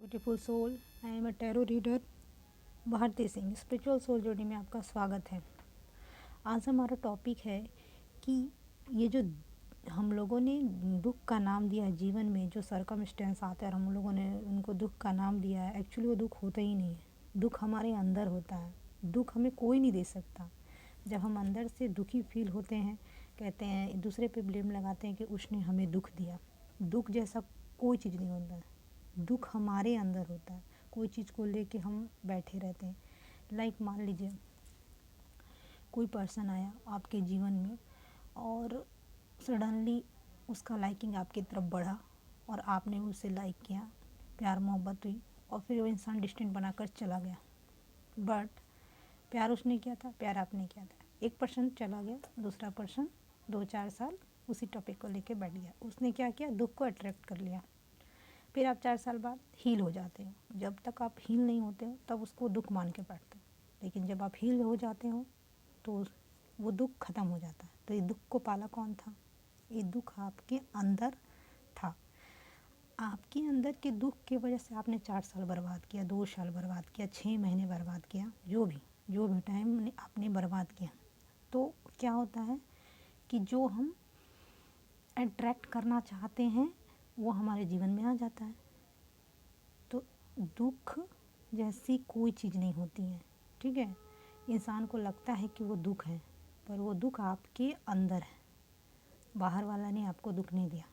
Beautiful soul, I am a tarot reader Bharti Singh. Spiritual soul journey में आपका स्वागत है। आज हमारा टॉपिक है कि ये जो हम लोगों ने दुख का नाम दिया है, जीवन में जो सरकमस्टेंस आते हैं और हम लोगों ने उनको दुख का नाम दिया है, एक्चुअली वो दुख होता ही नहीं है। दुख हमारे अंदर होता है। दुख हमें कोई नहीं दे सकता। जब हम अंदर से दुखी फील होते हैं, कहते हैं दूसरे पे ब्लेम लगाते हैं कि उसने हमें दुख दिया। दुख जैसा कोई चीज़ नहीं होता है। दुख हमारे अंदर होता है। कोई चीज़ को लेके हम बैठे रहते हैं। लाइक मान लीजिए कोई पर्सन आया आपके जीवन में और सडनली उसका लाइकिंग आपकी तरफ बढ़ा और आपने उसे लाइक किया, प्यार मोहब्बत हुई और फिर वो इंसान डिस्टेंस बनाकर चला गया। बट प्यार उसने किया था, प्यार आपने किया था। एक पर्सन चला गया, दूसरा पर्सन 2-4 साल उसी टॉपिक को लेके बैठ गया। उसने क्या किया, दुख को अट्रैक्ट कर लिया। फिर आप 4 साल बाद हील हो जाते हो। जब तक आप हील नहीं होते हो तब उसको दुख मान के बैठते हो, लेकिन जब आप हील हो जाते हो तो वो दुख ख़त्म हो जाता है। तो ये दुख को पाला कौन था? ये दुख आपके अंदर था। आपके अंदर के दुख की वजह से आपने 4 साल बर्बाद किया, 2 साल बर्बाद किया, 6 महीने बर्बाद किया, जो भी टाइम आपने बर्बाद किया। तो क्या होता है कि जो हम अट्रैक्ट करना चाहते हैं वो हमारे जीवन में आ जाता है। तो दुख जैसी कोई चीज़ नहीं होती है, ठीक है। इंसान को लगता है कि वो दुख है, पर वो दुख आपके अंदर है। बाहर वाला ने आपको दुख नहीं दिया।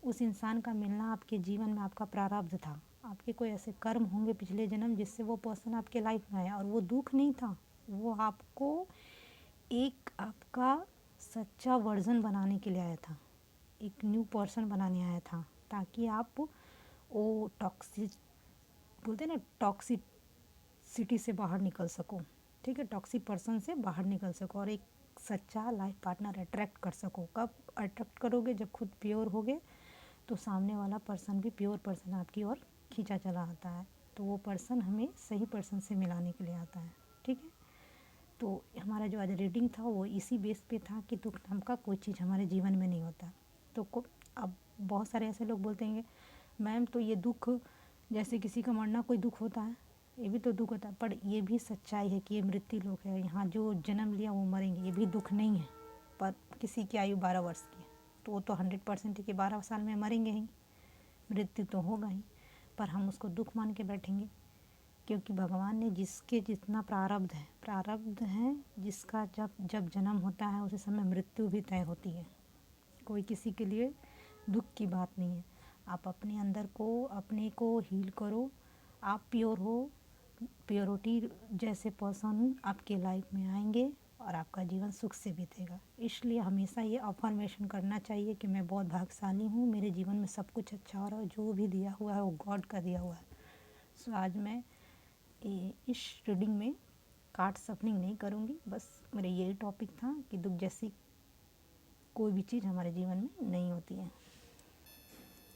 उस इंसान का मिलना आपके जीवन में आपका प्रारब्ध था। आपके कोई ऐसे कर्म होंगे पिछले जन्म जिससे वो पर्सन आपके लाइफ में आया, और वो दुख नहीं था। वो आपको एक आपका सच्चा वर्जन बनाने के लिए आया था, एक न्यू पर्सन बनाने आया था, ताकि आप वो टॉक्सिक बोलते हैं ना, टॉक्सिसिटी से बाहर निकल सको, ठीक है। टॉक्सिक पर्सन से बाहर निकल सको और एक सच्चा लाइफ पार्टनर अट्रैक्ट कर सको। कब अट्रैक्ट करोगे? जब खुद प्योर होगे तो सामने वाला पर्सन भी प्योर पर्सन आपकी ओर खींचा चला आता है। तो वो पर्सन हमें सही पर्सन से मिलाने के लिए आता है, ठीक है। तो हमारा जो आज रीडिंग था वो इसी बेस पे था कि दुख नाम का कोई चीज़ हमारे जीवन में नहीं होता। तो अब बहुत सारे ऐसे लोग बोलते हैं मैम तो ये दुख जैसे किसी का मरना कोई दुख होता है, ये भी तो दुख होता है। पर ये भी सच्चाई है कि ये मृत्यु लोक है, यहाँ जो जन्म लिया वो मरेंगे, ये भी दुख नहीं है। पर किसी की आयु 12 वर्ष की है तो वो तो 100% है कि 12 साल में मरेंगे ही, मृत्यु तो होगा ही। पर हम उसको दुख मान के बैठेंगे क्योंकि भगवान ने जिसके जितना प्रारब्ध है जिसका जब जन्म होता है उसी समय मृत्यु भी तय होती है। कोई किसी के लिए दुख की बात नहीं है। आप अपने अंदर को अपने को हील करो। आप प्योर हो, प्योरिटी जैसे पर्सन आपके लाइफ में आएंगे और आपका जीवन सुख से बीतेगा। इसलिए हमेशा ये अफर्मेशन करना चाहिए कि मैं बहुत भाग्यशाली हूँ, मेरे जीवन में सब कुछ अच्छा हो रहा है, जो भी दिया हुआ है वो गॉड का दिया हुआ है। सो आज मैं इस रीडिंग में कार्ड सफलिंग नहीं करूँगी। बस मेरा यही टॉपिक था कि दुख जैसी कोई भी चीज़ हमारे जीवन में नहीं होती है।